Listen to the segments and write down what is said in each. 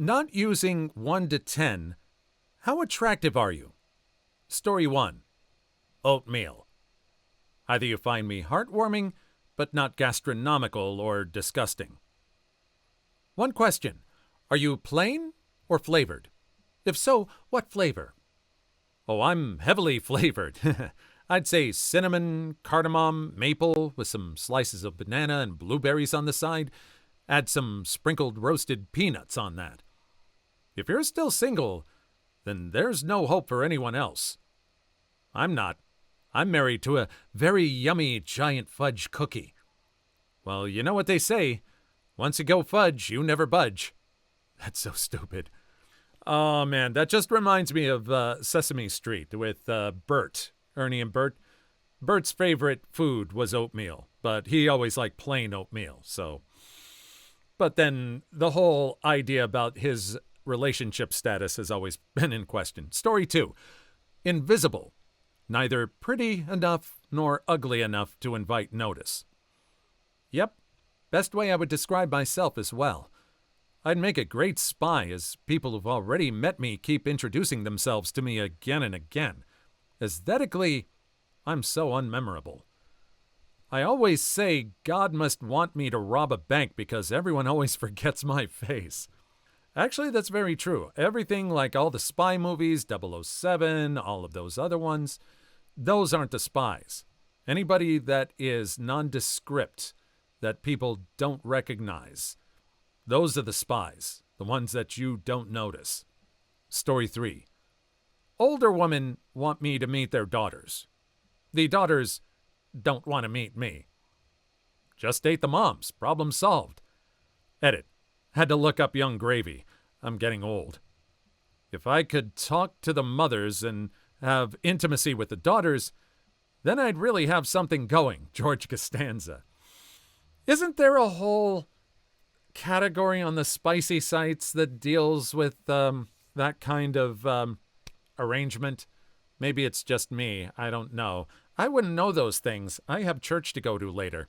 Not using 1 to 10, how attractive are you? Story 1. Oatmeal. Either you find me heartwarming, but not gastronomical or disgusting. One question. Are you plain or flavored? If so, what flavor? Oh, I'm heavily flavored. I'd say cinnamon, cardamom, maple, with some slices of banana and blueberries on the side. Add some sprinkled roasted peanuts on that. If you're still single, then there's no hope for anyone else. I'm not. I'm married to a very yummy giant fudge cookie. Well, you know what they say. Once you go fudge, you never budge. That's so stupid. Oh, man, that just reminds me of Sesame Street with Bert, Ernie and Bert. Bert's favorite food was oatmeal, but he always liked plain oatmeal, so. But then the whole idea about his relationship status has always been in question. Story 2. Invisible. Neither pretty enough nor ugly enough to invite notice. Yep, best way I would describe myself as well. I'd make a great spy, as people who've already met me keep introducing themselves to me again and again. Aesthetically, I'm so unmemorable. I always say God must want me to rob a bank because everyone always forgets my face. Actually, that's very true. Everything like all the spy movies, 007, all of those other ones, those aren't the spies. Anybody that is nondescript, that people don't recognize, those are the spies, the ones that you don't notice. Story 3. Older women want me to meet their daughters. The daughters don't want to meet me. Just date the moms. Problem solved. Edit. Had to look up Young Gravy. I'm getting old. If I could talk to the mothers and have intimacy with the daughters, then I'd really have something going. George Costanza. Isn't there a whole category on the spicy sites that deals with that kind of arrangement? Maybe it's just me. I don't know. I wouldn't know those things. I have church to go to later.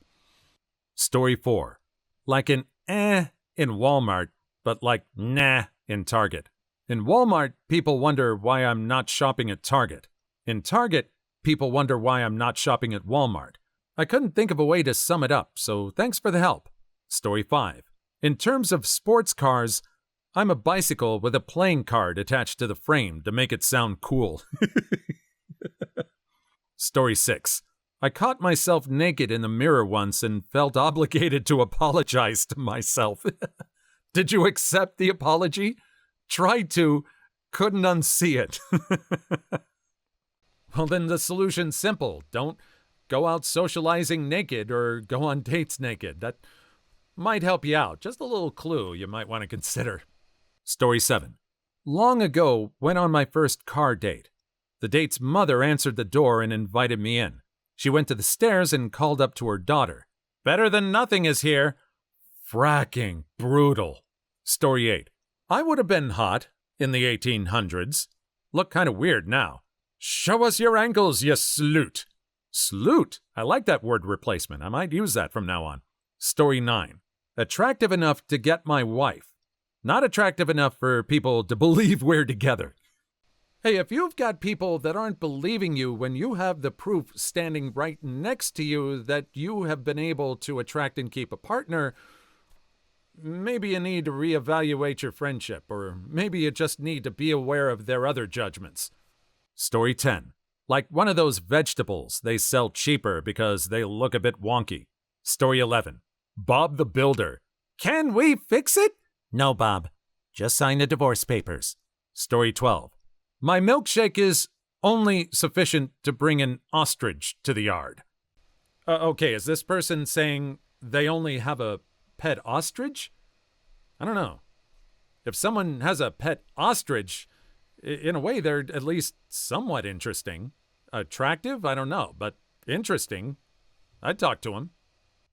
Story 4. Like an in Walmart, but like nah in Target. In Walmart, people wonder why I'm not shopping at Target. In Target, people wonder why I'm not shopping at Walmart. I couldn't think of a way to sum it up, so thanks for the help. Story 5. In terms of sports cars, I'm a bicycle with a playing card attached to the frame to make it sound cool. Story 6. I caught myself naked in the mirror once and felt obligated to apologize to myself. Did you accept the apology? Tried to, couldn't unsee it. Well, then the solution's simple. Don't go out socializing naked or go on dates naked. That might help you out. Just a little clue you might want to consider. Story 7. Long ago, went on my first car date. The date's mother answered the door and invited me in. She went to the stairs and called up to her daughter. Better than nothing is here. Fracking brutal. Story 8. I would have been hot in the 1800s. Look kind of weird now. Show us your ankles, you sloot. Sloot? I like that word replacement. I might use that from now on. Story 9. Attractive enough to get my wife. Not attractive enough for people to believe we're together. Hey, if you've got people that aren't believing you when you have the proof standing right next to you that you have been able to attract and keep a partner, maybe you need to reevaluate your friendship, or maybe you just need to be aware of their other judgments. Story 10. Like one of those vegetables they sell cheaper because they look a bit wonky. Story 11. Bob the Builder. Can we fix it? No, Bob. Just sign the divorce papers. Story 12. My milkshake is only sufficient to bring an ostrich to the yard. Okay, is this person saying they only have a pet ostrich? I don't know. If someone has a pet ostrich, in a way they're at least somewhat interesting. Attractive? I don't know, but interesting. I'd talk to him.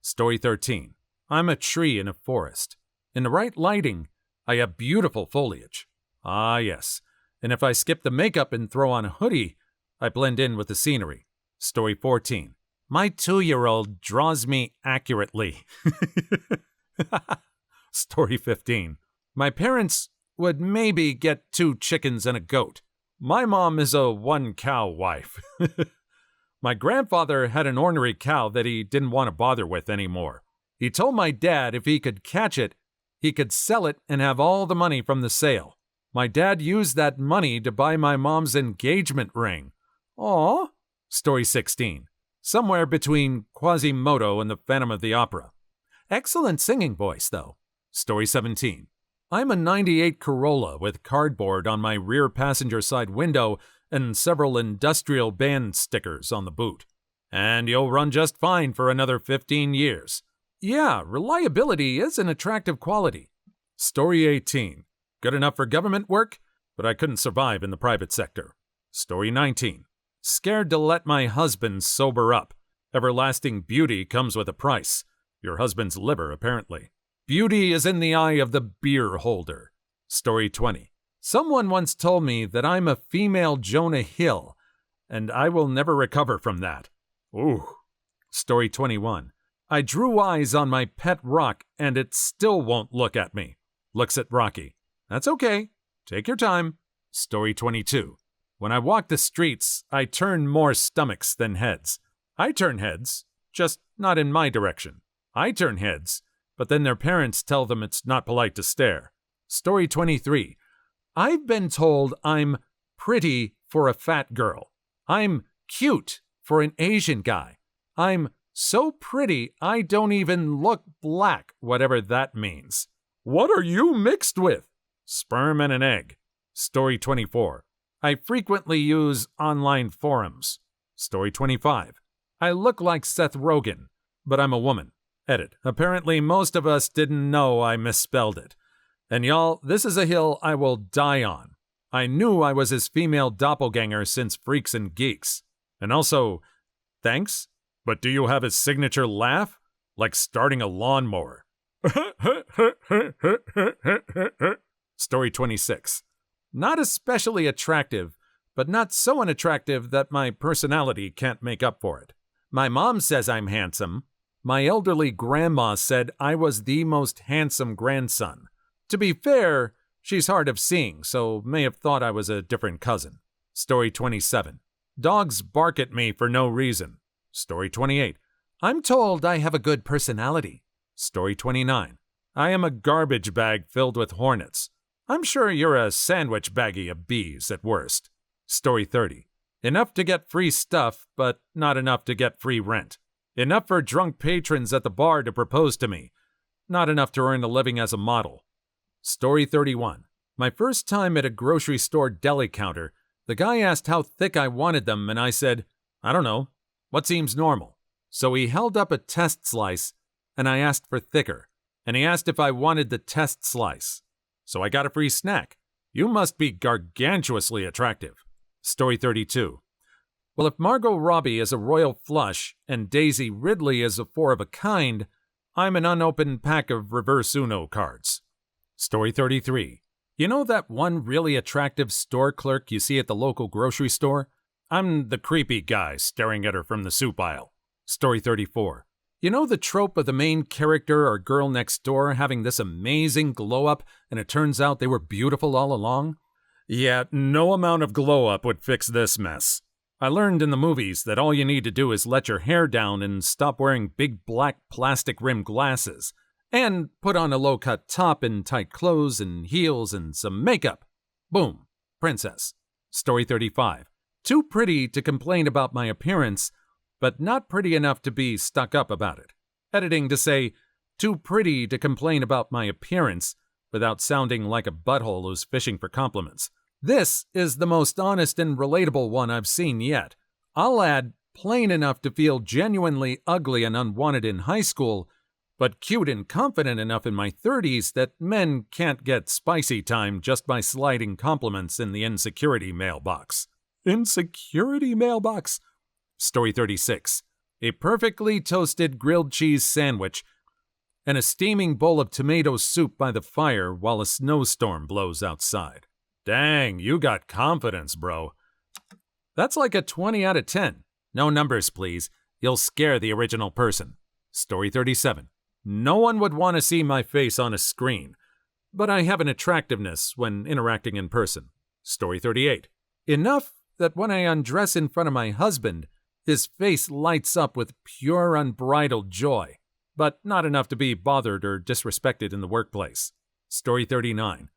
Story 13. I'm a tree in a forest. In the right lighting, I have beautiful foliage. Ah, yes. And if I skip the makeup and throw on a hoodie, I blend in with the scenery. Story 14. My 2-year-old draws me accurately. Story 15. My parents would maybe get 2 chickens and a goat. My mom is a 1-cow wife. My grandfather had an ornery cow that he didn't want to bother with anymore. He told my dad if he could catch it, he could sell it and have all the money from the sale. My dad used that money to buy my mom's engagement ring. Aw. Story 16. Somewhere between Quasimodo and the Phantom of the Opera. Excellent singing voice, though. Story 17. I'm a 98 Corolla with cardboard on my rear passenger side window and several industrial band stickers on the boot. And you'll run just fine for another 15 years. Yeah, reliability is an attractive quality. Story 18. Good enough for government work, but I couldn't survive in the private sector. Story 19. Scared to let my husband sober up. Everlasting beauty comes with a price. Your husband's liver, apparently. Beauty is in the eye of the beer holder. Story 20. Someone once told me that I'm a female Jonah Hill, and I will never recover from that. Ooh. Story 21. I drew eyes on my pet rock, and it still won't look at me. Looks at Rocky. That's okay. Take your time. Story 22. When I walk the streets, I turn more stomachs than heads. I turn heads, just not in my direction. I turn heads, but then their parents tell them it's not polite to stare. Story 23. I've been told I'm pretty for a fat girl. I'm cute for an Asian guy. I'm so pretty I don't even look black, whatever that means. What are you mixed with? Sperm and an egg. Story 24. I frequently use online forums. Story 25. I look like Seth Rogen, but I'm a woman. Edit. Apparently most of us didn't know I misspelled it. And y'all, this is a hill I will die on. I knew I was his female doppelganger since Freaks and Geeks. And also, thanks, but do you have his signature laugh? Like starting a lawnmower. Story 26. Not especially attractive, but not so unattractive that my personality can't make up for it. My mom says I'm handsome. My elderly grandma said I was the most handsome grandson. To be fair, she's hard of seeing, so may have thought I was a different cousin. Story 27. Dogs bark at me for no reason. Story 28. I'm told I have a good personality. Story 29. I am a garbage bag filled with hornets. I'm sure you're a sandwich baggie of bees at worst. Story 30. Enough to get free stuff, but not enough to get free rent. Enough for drunk patrons at the bar to propose to me. Not enough to earn a living as a model. Story 31. My first time at a grocery store deli counter, the guy asked how thick I wanted them, and I said, I don't know. What seems normal? So he held up a test slice, and I asked for thicker, and he asked if I wanted the test slice. So I got a free snack. You must be gargantuously attractive. Story 32. Well, if Margot Robbie is a royal flush and Daisy Ridley is a 4 of a kind, I'm an unopened pack of reverse Uno cards. Story 33. You know that one really attractive store clerk you see at the local grocery store? I'm the creepy guy staring at her from the soup aisle. Story 34. You know the trope of the main character or girl next door having this amazing glow-up and it turns out they were beautiful all along? Yeah, no amount of glow-up would fix this mess. I learned in the movies that all you need to do is let your hair down and stop wearing big black plastic-rimmed glasses, and put on a low-cut top and tight clothes and heels and some makeup. Boom. Princess. Story 35. Too pretty to complain about my appearance, but not pretty enough to be stuck up about it. Editing to say, too pretty to complain about my appearance without sounding like a butthole who's fishing for compliments. This is the most honest and relatable one I've seen yet. I'll add, plain enough to feel genuinely ugly and unwanted in high school, but cute and confident enough in my 30s that men can't get spicy time just by sliding compliments in the insecurity mailbox. Insecurity mailbox? Story 36. A perfectly toasted grilled cheese sandwich and a steaming bowl of tomato soup by the fire while a snowstorm blows outside. Dang, you got confidence, bro. That's like a 20 out of 10. No numbers, please. You'll scare the original person. Story 37. No one would want to see my face on a screen, but I have an attractiveness when interacting in person. Story 38. Enough that when I undress in front of my husband, his face lights up with pure unbridled joy, but not enough to be bothered or disrespected in the workplace. Story 39.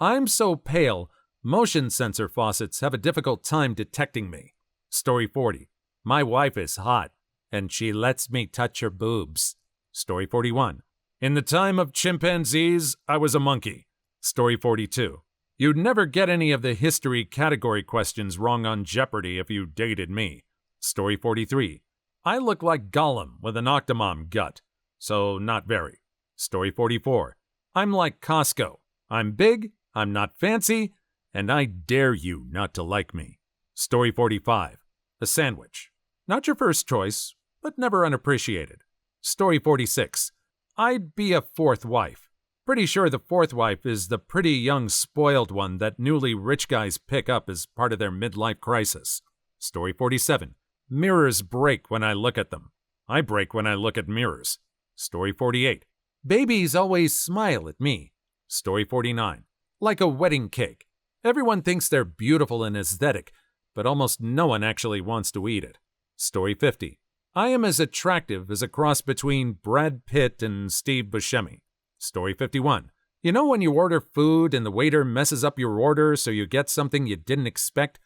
I'm so pale, motion sensor faucets have a difficult time detecting me. Story 40. My wife is hot, and she lets me touch her boobs. Story 41. In the time of chimpanzees, I was a monkey. Story 42. You'd never get any of the history category questions wrong on Jeopardy if you dated me. Story 43. I look like Gollum with an Octomom gut, so not very. Story 44. I'm like Costco. I'm big, I'm not fancy, and I dare you not to like me. Story 45. A sandwich. Not your first choice, but never unappreciated. Story 46. I'd be a fourth wife. Pretty sure the fourth wife is the pretty young spoiled one that newly rich guys pick up as part of their midlife crisis. Story 47. Mirrors break when I look at them. I break when I look at mirrors. Story 48. Babies always smile at me. Story 49. Like a wedding cake. Everyone thinks they're beautiful and aesthetic, but almost no one actually wants to eat it. Story 50. I am as attractive as a cross between Brad Pitt and Steve Buscemi. Story 51. You know when you order food and the waiter messes up your order so you get something you didn't expect,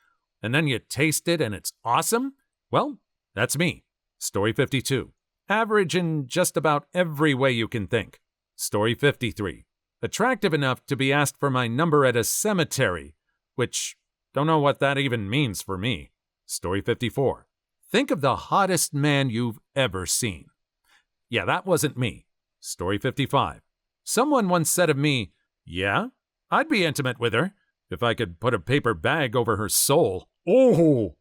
and then you taste it and it's awesome? Well, that's me. Story 52. Average in just about every way you can think. Story 53. Attractive enough to be asked for my number at a cemetery, which don't know what that even means for me. Story 54. Think of the hottest man you've ever seen. Yeah, that wasn't me. Story 55. Someone once said of me, yeah, I'd be intimate with her if I could put a paper bag over her soul. Oh,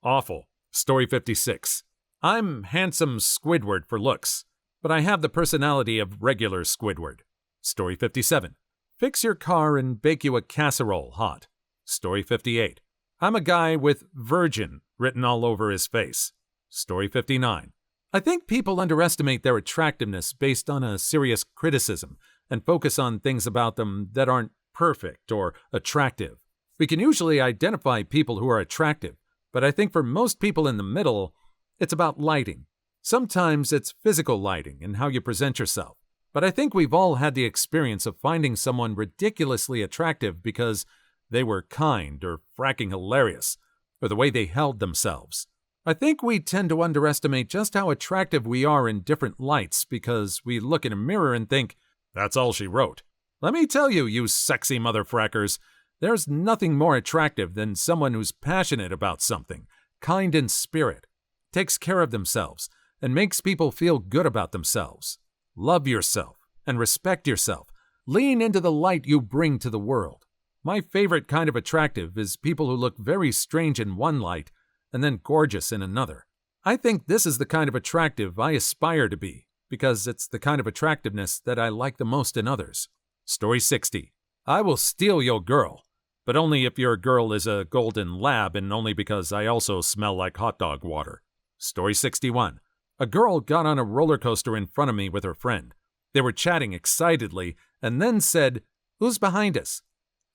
awful. Story 56. I'm handsome Squidward for looks, but I have the personality of regular Squidward. Story 57. Fix your car and bake you a casserole hot. Story 58. I'm a guy with virgin written all over his face. Story 59. I think people underestimate their attractiveness based on a serious criticism and focus on things about them that aren't perfect or attractive. We can usually identify people who are attractive, but I think for most people in the middle, it's about lighting. Sometimes it's physical lighting and how you present yourself. But I think we've all had the experience of finding someone ridiculously attractive because they were kind or fracking hilarious, or the way they held themselves. I think we tend to underestimate just how attractive we are in different lights because we look in a mirror and think, that's all she wrote. Let me tell you, you sexy motherfrackers, there's nothing more attractive than someone who's passionate about something, kind in spirit, takes care of themselves, and makes people feel good about themselves. Love yourself and respect yourself. Lean into the light you bring to the world. My favorite kind of attractive is people who look very strange in one light and then gorgeous in another. I think this is the kind of attractive I aspire to be because it's the kind of attractiveness that I like the most in others. Story 60. I will steal your girl, but only if your girl is a golden lab and only because I also smell like hot dog water. Story 61. A girl got on a roller coaster in front of me with her friend. They were chatting excitedly and then said, "Who's behind us?"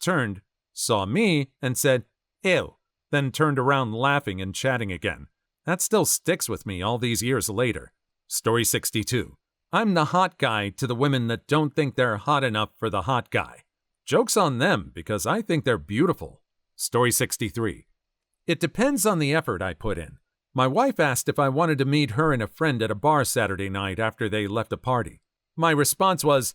Turned, saw me, and said, "Ew," then turned around laughing and chatting again. That still sticks with me all these years later. Story 62. I'm the hot guy to the women that don't think they're hot enough for the hot guy. Joke's on them because I think they're beautiful. Story 63. It depends on the effort I put in. My wife asked if I wanted to meet her and a friend at a bar Saturday night after they left a party. My response was,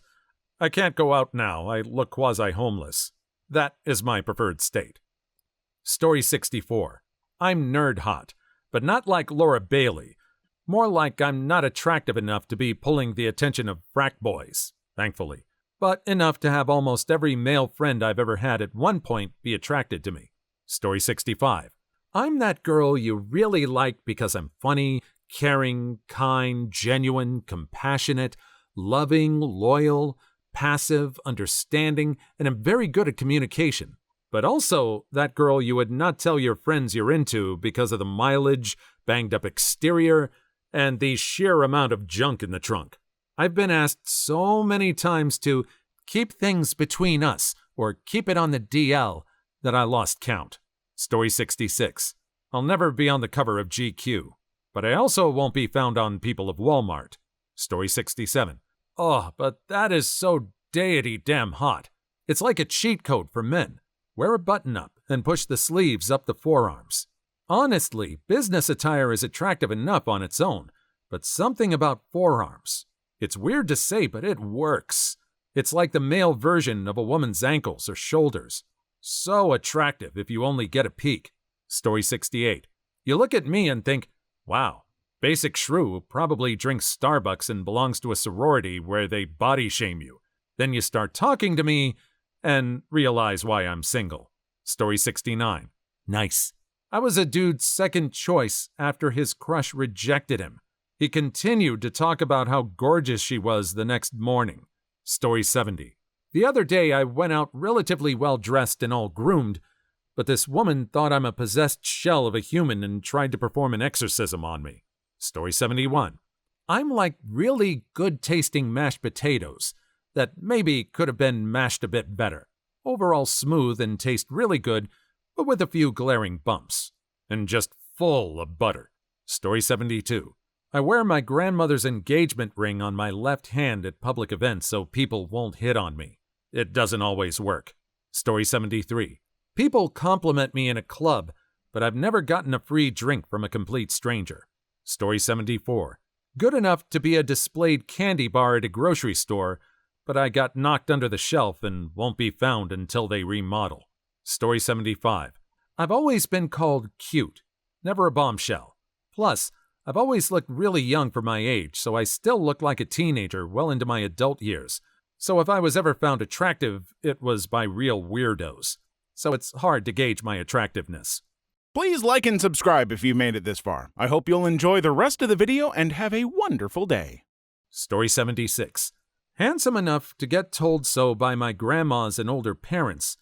I can't go out now, I look quasi-homeless. That is my preferred state. Story 64. I'm nerd hot, but not like Laura Bailey. More like I'm not attractive enough to be pulling the attention of frat boys, thankfully, but enough to have almost every male friend I've ever had at one point be attracted to me. Story 65. I'm that girl you really like because I'm funny, caring, kind, genuine, compassionate, loving, loyal, passive, understanding, and I'm very good at communication. But also that girl you would not tell your friends you're into because of the mileage, banged-up exterior, and the sheer amount of junk in the trunk. I've been asked so many times to keep things between us or keep it on the DL that I lost count. Story 66. I'll never be on the cover of GQ, but I also won't be found on People of Walmart. Story 67. Oh, but that is so deity damn hot. It's like a cheat code for men. Wear a button-up and push the sleeves up the forearms. Honestly, business attire is attractive enough on its own, but something about forearms. It's weird to say, but it works. It's like the male version of a woman's ankles or shoulders. So attractive if you only get a peek. Story 68. You look at me and think, wow, basic shrew probably drinks Starbucks and belongs to a sorority where they body shame you. Then you start talking to me and realize why I'm single. Story 69. Nice. I was a dude's second choice after his crush rejected him. He continued to talk about how gorgeous she was the next morning. Story 70. The other day I went out relatively well-dressed and all groomed, but this woman thought I'm a possessed shell of a human and tried to perform an exorcism on me. Story 71. I'm like really good-tasting mashed potatoes that maybe could have been mashed a bit better. Overall smooth and taste really good, but with a few glaring bumps. And just full of butter. Story 72. I wear my grandmother's engagement ring on my left hand at public events so people won't hit on me. It doesn't always work. Story 73. People compliment me in a club, but I've never gotten a free drink from a complete stranger. Story 74. Good enough to be a displayed candy bar at a grocery store, but I got knocked under the shelf and won't be found until they remodel. Story 75. I've always been called cute, never a bombshell. Plus, I've always looked really young for my age, so I still look like a teenager well into my adult years. So if I was ever found attractive, it was by real weirdos. So it's hard to gauge my attractiveness. Please like and subscribe if you made it this far. I hope you'll enjoy the rest of the video and have a wonderful day. Story 76. Handsome enough to get told so by my grandmas and older parents,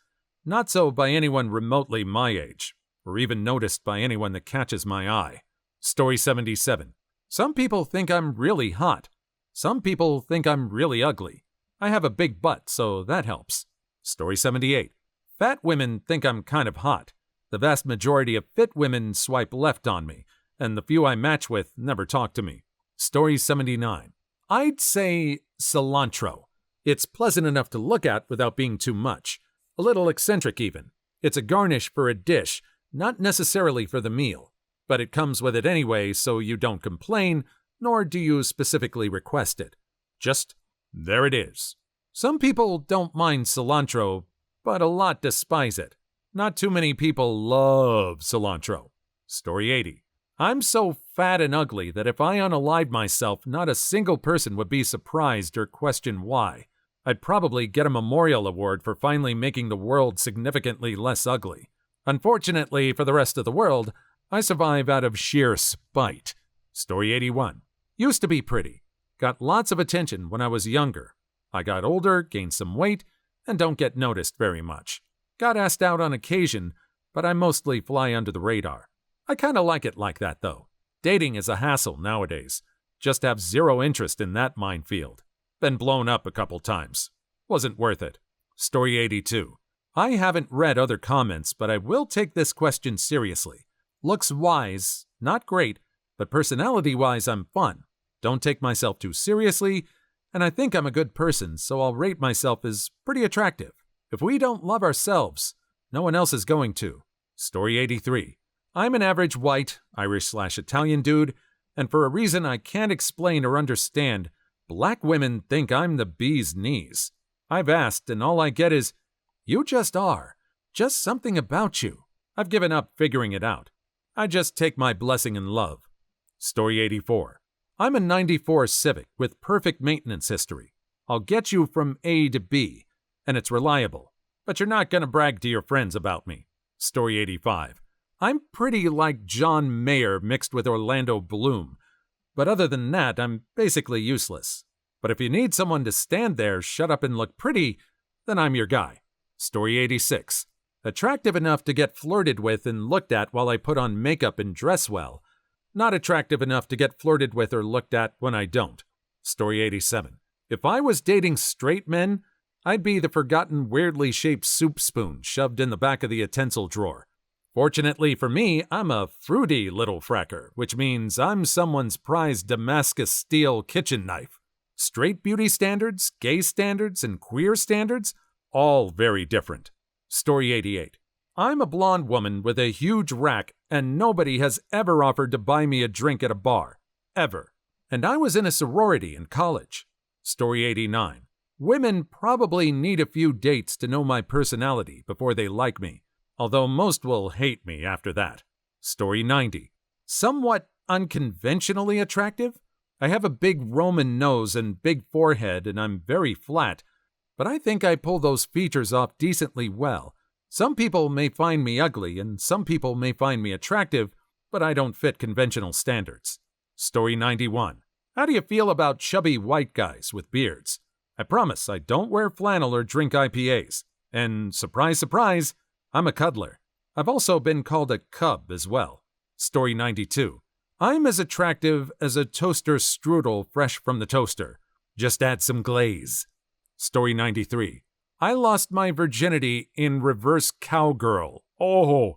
not so by anyone remotely my age, or even noticed by anyone that catches my eye. Story 77. Some people think I'm really hot. Some people think I'm really ugly. I have a big butt, so that helps. Story 78. Fat women think I'm kind of hot. The vast majority of fit women swipe left on me, and the few I match with never talk to me. Story 79. I'd say cilantro. It's pleasant enough to look at without being too much. A little eccentric even. It's a garnish for a dish, not necessarily for the meal. But it comes with it anyway, so you don't complain, nor do you specifically request it. Just, there it is. Some people don't mind cilantro, but a lot despise it. Not too many people love cilantro. Story 80. I'm so fat and ugly that if I unalived myself, not a single person would be surprised or question why. I'd probably get a memorial award for finally making the world significantly less ugly. Unfortunately for the rest of the world, I survive out of sheer spite. Story 81. Used to be pretty. Got lots of attention when I was younger. I got older, gained some weight, and don't get noticed very much. Got asked out on occasion, but I mostly fly under the radar. I kinda like it like that, though. Dating is a hassle nowadays. Just have zero interest in that minefield. Been blown up a couple times. Wasn't worth it. Story 82. I haven't read other comments, but I will take this question seriously. Looks-wise, not great, but personality-wise, I'm fun. Don't take myself too seriously, and I think I'm a good person, so I'll rate myself as pretty attractive. If we don't love ourselves, no one else is going to. Story 83. I'm an average white, Irish/Italian dude, and for a reason I can't explain or understand, black women think I'm the bee's knees. I've asked, and all I get is, you just are. Just something about you. I've given up figuring it out. I just take my blessing in love. Story 84. I'm a 94 Civic with perfect maintenance history. I'll get you from A to B, and it's reliable. But you're not going to brag to your friends about me. Story 85. I'm pretty like John Mayer mixed with Orlando Bloom. But other than that, I'm basically useless. But if you need someone to stand there, shut up and look pretty, then I'm your guy. Story 86. Attractive enough to get flirted with and looked at while I put on makeup and dress well. Not attractive enough to get flirted with or looked at when I don't. Story 87. If I was dating straight men, I'd be the forgotten weirdly shaped soup spoon shoved in the back of the utensil drawer. Fortunately for me, I'm a fruity little fracker, which means I'm someone's prized Damascus steel kitchen knife. Straight beauty standards, gay standards, and queer standards, all very different. Story 88. I'm a blonde woman with a huge rack, and nobody has ever offered to buy me a drink at a bar. Ever. And I was in a sorority in college. Story 89. Women probably need a few dates to know my personality before they like me, although most will hate me after that. Story 90. Somewhat unconventionally attractive? I have a big Roman nose and big forehead, and I'm very flat, but I think I pull those features off decently well. Some people may find me ugly, and some people may find me attractive, but I don't fit conventional standards. Story 91. How do you feel about chubby white guys with beards? I promise I don't wear flannel or drink IPAs. And surprise, surprise, I'm a cuddler. I've also been called a cub as well. Story 92. I'm as attractive as a toaster strudel fresh from the toaster. Just add some glaze. Story 93. I lost my virginity in reverse cowgirl. Oh.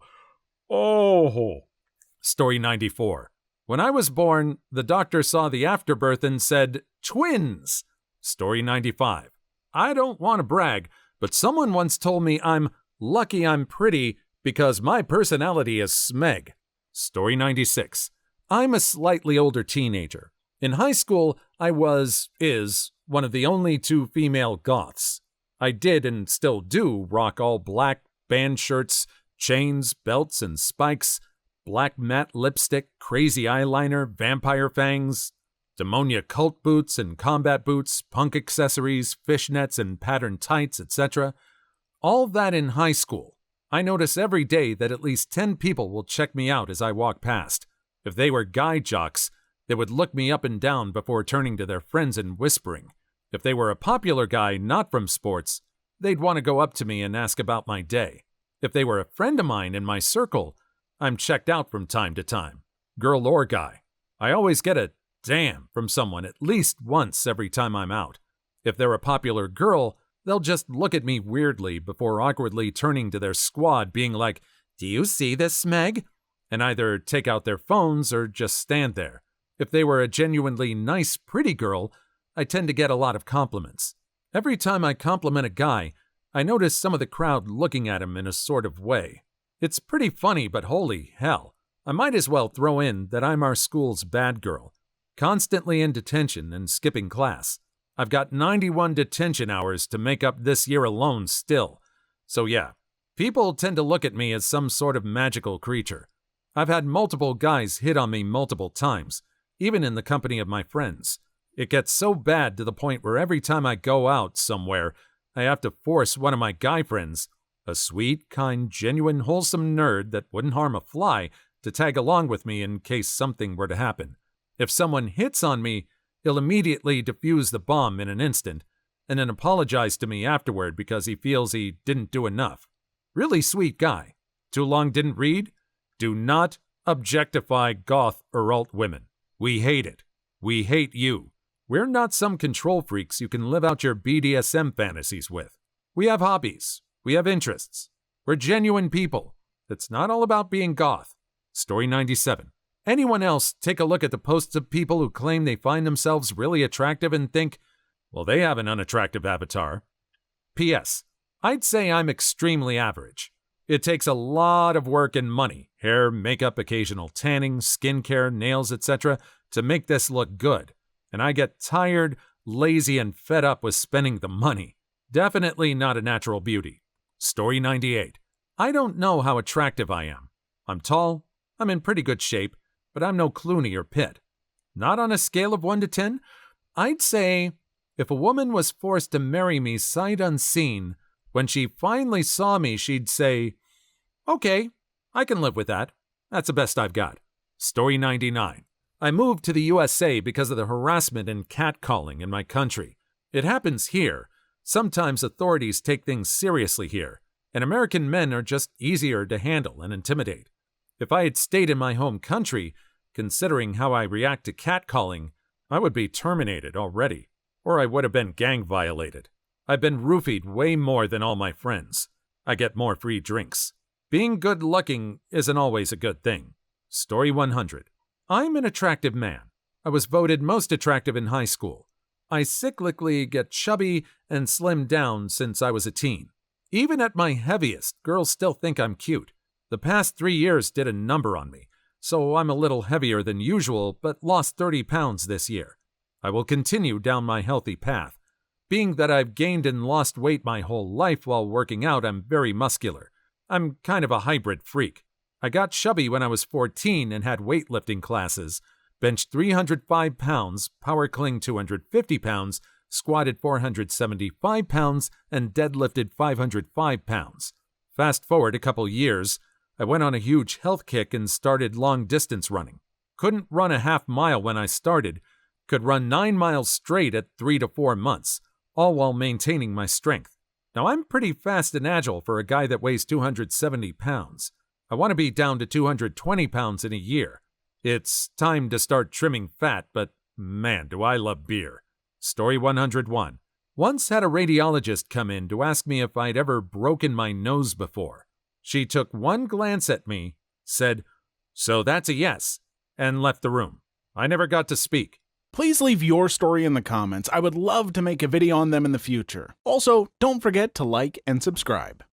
Story 94. When I was born, the doctor saw the afterbirth and said, twins. Story 95. I don't want to brag, but someone once told me I'm lucky I'm pretty because my personality is smeg. Story 96. I'm a slightly older teenager. In high school, I is one of the only two female goths. I did and still do rock all black band shirts, chains, belts, and spikes, black matte lipstick, crazy eyeliner, vampire fangs, demonia cult boots and combat boots, punk accessories, fishnets and patterned tights, etc. All that in high school. I notice every day that at least 10 people will check me out as I walk past. If they were guy jocks, they would look me up and down before turning to their friends and whispering. If they were a popular guy not from sports, they'd want to go up to me and ask about my day. If they were a friend of mine in my circle, I'm checked out from time to time, girl or guy. I always get a damn from someone at least once every time I'm out. If they're a popular girl, they'll just look at me weirdly before awkwardly turning to their squad being like, do you see this, Smeg? And either take out their phones or just stand there. If they were a genuinely nice, pretty girl, I tend to get a lot of compliments. Every time I compliment a guy, I notice some of the crowd looking at him in a sort of way. It's pretty funny, but holy hell, I might as well throw in that I'm our school's bad girl, constantly in detention and skipping class. I've got 91 detention hours to make up this year alone still. So yeah, people tend to look at me as some sort of magical creature. I've had multiple guys hit on me multiple times, even in the company of my friends. It gets so bad to the point where every time I go out somewhere, I have to force one of my guy friends, a sweet, kind, genuine, wholesome nerd that wouldn't harm a fly, to tag along with me in case something were to happen. If someone hits on me, he'll immediately defuse the bomb in an instant, and then apologize to me afterward because he feels he didn't do enough. Really sweet guy. Too long didn't read? Do not objectify goth or alt women. We hate it. We hate you. We're not some control freaks you can live out your BDSM fantasies with. We have hobbies. We have interests. We're genuine people. It's not all about being goth. Story 97. Anyone else take a look at the posts of people who claim they find themselves really attractive and think, well, they have an unattractive avatar. P.S. I'd say I'm extremely average. It takes a lot of work and money, hair, makeup, occasional tanning, skincare, nails, etc., to make this look good. And I get tired, lazy, and fed up with spending the money. Definitely not a natural beauty. Story 98. I don't know how attractive I am. I'm tall, I'm in pretty good shape, but I'm no Clooney or Pitt. Not on a scale of 1 to 10, I'd say if a woman was forced to marry me sight unseen, when she finally saw me, she'd say, okay, I can live with that. That's the best I've got. Story 99. I moved to the USA because of the harassment and catcalling in my country. It happens here. Sometimes authorities take things seriously here, and American men are just easier to handle and intimidate. If I had stayed in my home country, considering how I react to catcalling, I would be terminated already, or I would have been gang violated. I've been roofied way more than all my friends. I get more free drinks. Being good-looking isn't always a good thing. Story 100. I'm an attractive man. I was voted most attractive in high school. I cyclically get chubby and slim down since I was a teen. Even at my heaviest, girls still think I'm cute. The past 3 years did a number on me, so I'm a little heavier than usual, but lost 30 pounds this year. I will continue down my healthy path. Being that I've gained and lost weight my whole life while working out, I'm very muscular. I'm kind of a hybrid freak. I got chubby when I was 14 and had weightlifting classes, benched 305 pounds, power clean 250 pounds, squatted 475 pounds, and deadlifted 505 pounds. Fast forward a couple years, I went on a huge health kick and started long-distance running. Couldn't run a half mile when I started, could run 9 miles straight at 3 to 4 months, all while maintaining my strength. Now I'm pretty fast and agile for a guy that weighs 270 pounds. I want to be down to 220 pounds in a year. It's time to start trimming fat, but man, do I love beer. Story 101. Once had a radiologist come in to ask me if I'd ever broken my nose before. She took one glance at me, said, "So that's a yes," and left the room. I never got to speak. Please leave your story in the comments. I would love to make a video on them in the future. Also, don't forget to like and subscribe.